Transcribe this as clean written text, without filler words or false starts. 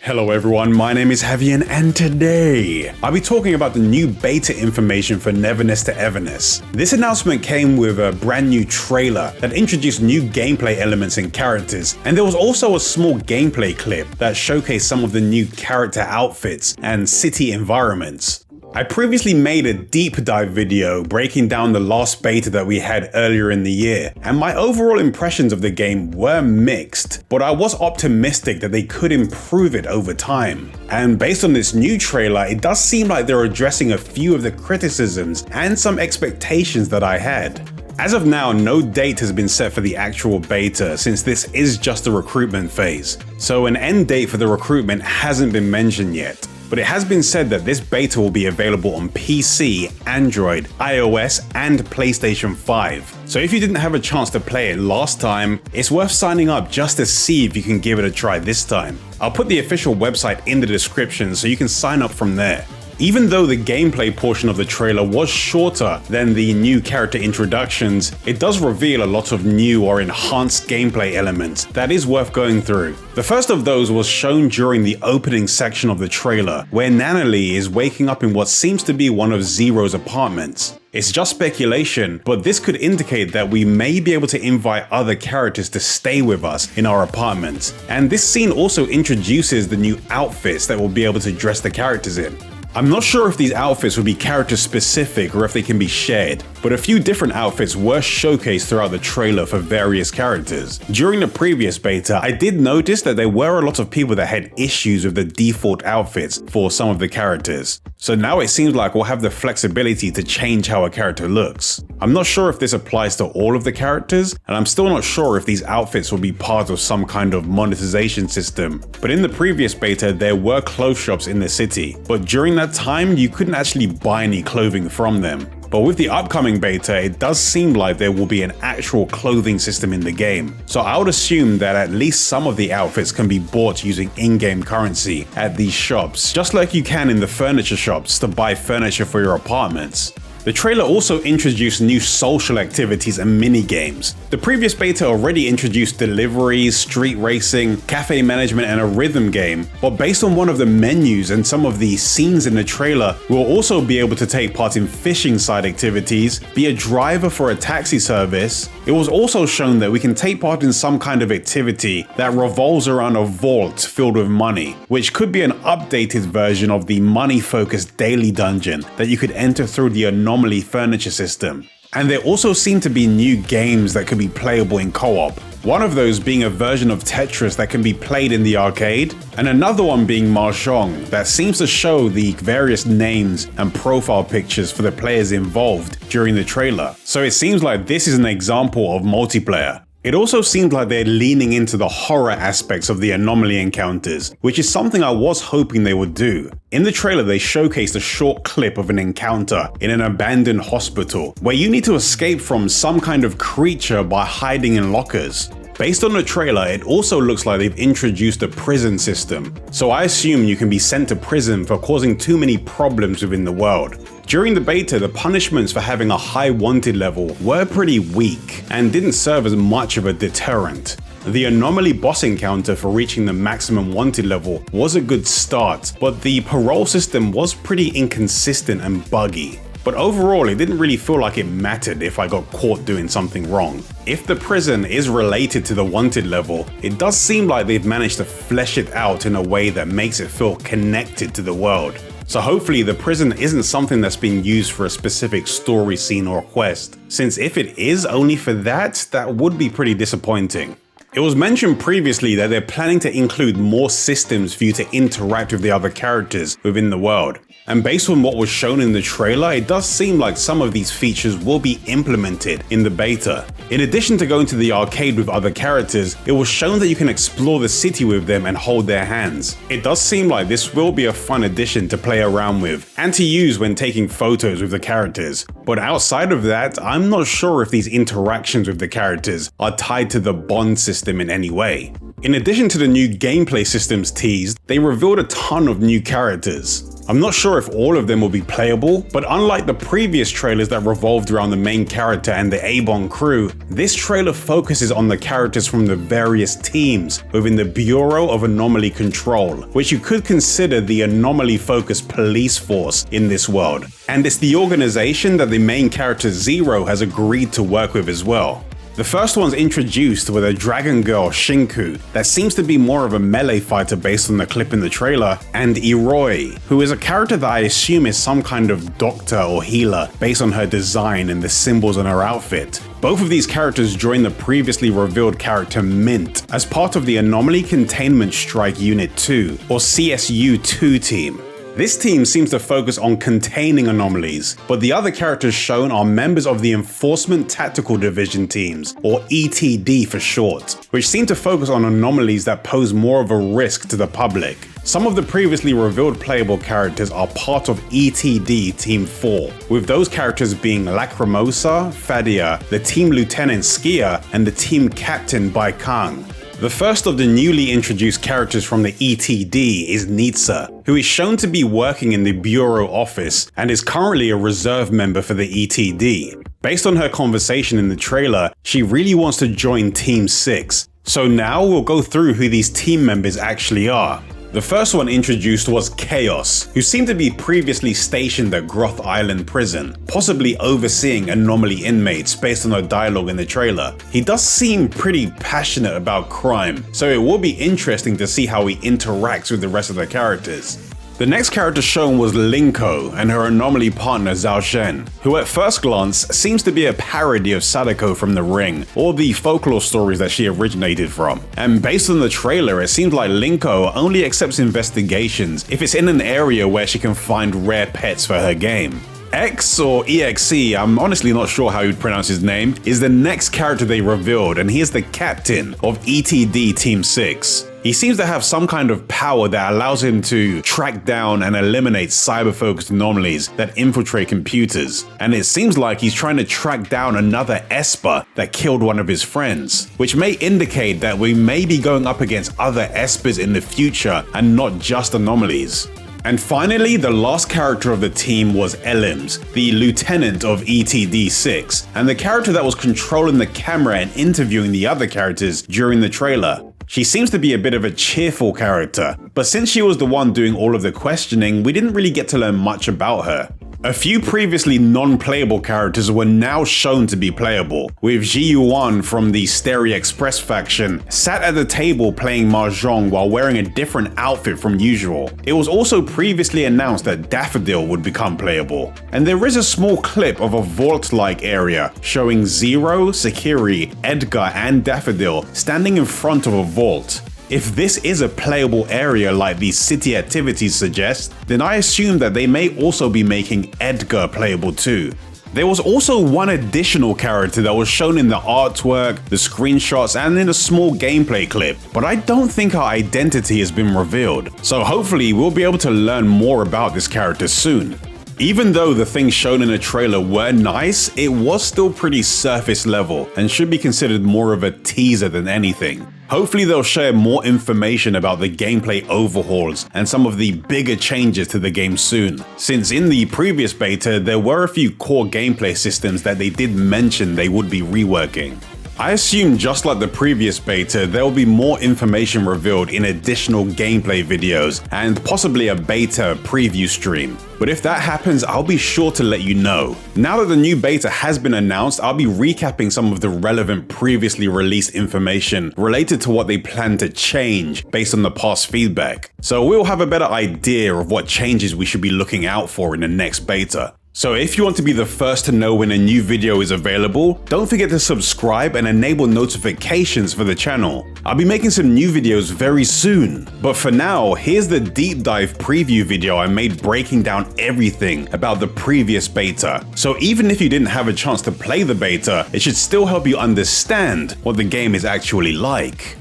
Hello everyone, my name is Havian and today I'll be talking about the new beta information for Neverness to Everness. This announcement came with a brand new trailer that introduced new gameplay elements and characters, and there was also a small gameplay clip that showcased some of the new character outfits and city environments. I previously made a deep dive video breaking down the last beta that we had earlier in the year, and my overall impressions of the game were mixed, but I was optimistic that they could improve it over time. And based on this new trailer, it does seem like they're addressing a few of the criticisms and some expectations that I had. As of now, no date has been set for the actual beta since this is just the recruitment phase, so an end date for the recruitment hasn't been mentioned yet. But it has been said that this beta will be available on PC, Android, iOS, and PlayStation 5. So if you didn't have a chance to play it last time, it's worth signing up just to see if you can give it a try this time. I'll put the official website in the description so you can sign up from there. Even though the gameplay portion of the trailer was shorter than the new character introductions, it does reveal a lot of new or enhanced gameplay elements that is worth going through. The first of those was shown during the opening section of the trailer, where Nanalee is waking up in what seems to be one of Zero's apartments. It's just speculation, but this could indicate that we may be able to invite other characters to stay with us in our apartments. And this scene also introduces the new outfits that we'll be able to dress the characters in. I'm not sure if these outfits will be character specific or if they can be shared, but a few different outfits were showcased throughout the trailer for various characters. During the previous beta, I did notice that there were a lot of people that had issues with the default outfits for some of the characters. So now it seems like we'll have the flexibility to change how a character looks. I'm not sure if this applies to all of the characters, and I'm still not sure if these outfits will be part of some kind of monetization system. But in the previous beta, there were clothes shops in the city, but during that time, you couldn't actually buy any clothing from them. But with the upcoming beta, it does seem like there will be an actual clothing system in the game. So I would assume that at least some of the outfits can be bought using in-game currency at these shops, just like you can in the furniture shops to buy furniture for your apartments. The trailer also introduced new social activities and mini-games. The previous beta already introduced deliveries, street racing, cafe management, and a rhythm game, but based on one of the menus and some of the scenes in the trailer, we'll also be able to take part in fishing side activities, be a driver for a taxi service. It was also shown that we can take part in some kind of activity that revolves around a vault filled with money, which could be an updated version of the money-focused daily dungeon that you could enter through the Anomaly furniture system. And there also seem to be new games that could be playable in co-op. One of those being a version of Tetris that can be played in the arcade, and another one being Mahjong that seems to show the various names and profile pictures for the players involved during the trailer. So it seems like this is an example of multiplayer. It also seemed like they're leaning into the horror aspects of the Anomaly Encounters, which is something I was hoping they would do. In the trailer, they showcased a short clip of an encounter in an abandoned hospital, where you need to escape from some kind of creature by hiding in lockers. Based on the trailer, it also looks like they've introduced a prison system, so I assume you can be sent to prison for causing too many problems within the world. During the beta, the punishments for having a high wanted level were pretty weak and didn't serve as much of a deterrent. The anomaly boss encounter for reaching the maximum wanted level was a good start, but the parole system was pretty inconsistent and buggy. But overall, it didn't really feel like it mattered if I got caught doing something wrong. If the prison is related to the wanted level, it does seem like they've managed to flesh it out in a way that makes it feel connected to the world. So hopefully the prison isn't something that's being used for a specific story scene or quest, since if it is only for that, that would be pretty disappointing. It was mentioned previously that they're planning to include more systems for you to interact with the other characters within the world. And based on what was shown in the trailer, it does seem like some of these features will be implemented in the beta. In addition to going to the arcade with other characters, it was shown that you can explore the city with them and hold their hands. It does seem like this will be a fun addition to play around with and to use when taking photos with the characters. But outside of that, I'm not sure if these interactions with the characters are tied to the bond system in any way. In addition to the new gameplay systems teased, they revealed a ton of new characters. I'm not sure if all of them will be playable, but unlike the previous trailers that revolved around the main character and the Avon crew, this trailer focuses on the characters from the various teams within the Bureau of Anomaly Control, which you could consider the anomaly-focused police force in this world. And it's the organization that the main character Zero has agreed to work with as well. The first one's introduced with a dragon girl Shinku that seems to be more of a melee fighter based on the clip in the trailer, and Iroi, who is a character that I assume is some kind of doctor or healer based on her design and the symbols on her outfit. Both of these characters joined the previously revealed character Mint as part of the Anomaly Containment Strike Unit 2 or CSU-2 team. This team seems to focus on containing anomalies, but the other characters shown are members of the Enforcement Tactical Division teams, or ETD for short, which seem to focus on anomalies that pose more of a risk to the public. Some of the previously revealed playable characters are part of ETD Team 4, with those characters being Lacrimosa, Fadia, the Team Lieutenant Skia, and the Team Captain Baikang. The first of the newly introduced characters from the ETD is Nitsa, who is shown to be working in the Bureau office and is currently a reserve member for the ETD. Based on her conversation in the trailer, she really wants to join Team 6. So now we'll go through who these team members actually are. The first one introduced was Chaos, who seemed to be previously stationed at Groth Island Prison, possibly overseeing anomaly inmates based on her dialogue in the trailer. He does seem pretty passionate about crime, so it will be interesting to see how he interacts with the rest of the characters. The next character shown was Linko and her anomaly partner Zhao Shen, who at first glance seems to be a parody of Sadako from The Ring, or the folklore stories that she originated from. And based on the trailer, it seems like Linko only accepts investigations if it's in an area where she can find rare pets for her game. X or EXE, I'm honestly not sure how you'd pronounce his name, is the next character they revealed, and he is the captain of ETD Team 6. He seems to have some kind of power that allows him to track down and eliminate cyber-focused anomalies that infiltrate computers, and it seems like he's trying to track down another Esper that killed one of his friends, which may indicate that we may be going up against other Espers in the future and not just anomalies. And finally, the last character of the team was Elims, the lieutenant of ETD-6, and the character that was controlling the camera and interviewing the other characters during the trailer. She seems to be a bit of a cheerful character, but since she was the one doing all of the questioning, we didn't really get to learn much about her. A few previously non-playable characters were now shown to be playable, with Ji Yuan from the Stereo Express faction sat at the table playing mahjong while wearing a different outfit from usual. It was also previously announced that Daffodil would become playable, and there is a small clip of a vault-like area showing Zero, Sakiri, Edgar, and Daffodil standing in front of a vault. If this is a playable area like the city activities suggest, then I assume that they may also be making Edgar playable too. There was also one additional character that was shown in the artwork, the screenshots, and in a small gameplay clip, but I don't think her identity has been revealed, so hopefully we'll be able to learn more about this character soon. Even though the things shown in the trailer were nice, it was still pretty surface level and should be considered more of a teaser than anything. Hopefully they'll share more information about the gameplay overhauls and some of the bigger changes to the game soon, since in the previous beta there were a few core gameplay systems that they did mention they would be reworking. I assume just like the previous beta, there will be more information revealed in additional gameplay videos and possibly a beta preview stream. But if that happens, I'll be sure to let you know. Now that the new beta has been announced, I'll be recapping some of the relevant previously released information related to what they plan to change based on the past feedback. So we'll have a better idea of what changes we should be looking out for in the next beta. So if you want to be the first to know when a new video is available, don't forget to subscribe and enable notifications for the channel. I'll be making some new videos very soon. But for now, here's the deep dive preview video I made breaking down everything about the previous beta. So even if you didn't have a chance to play the beta, it should still help you understand what the game is actually like.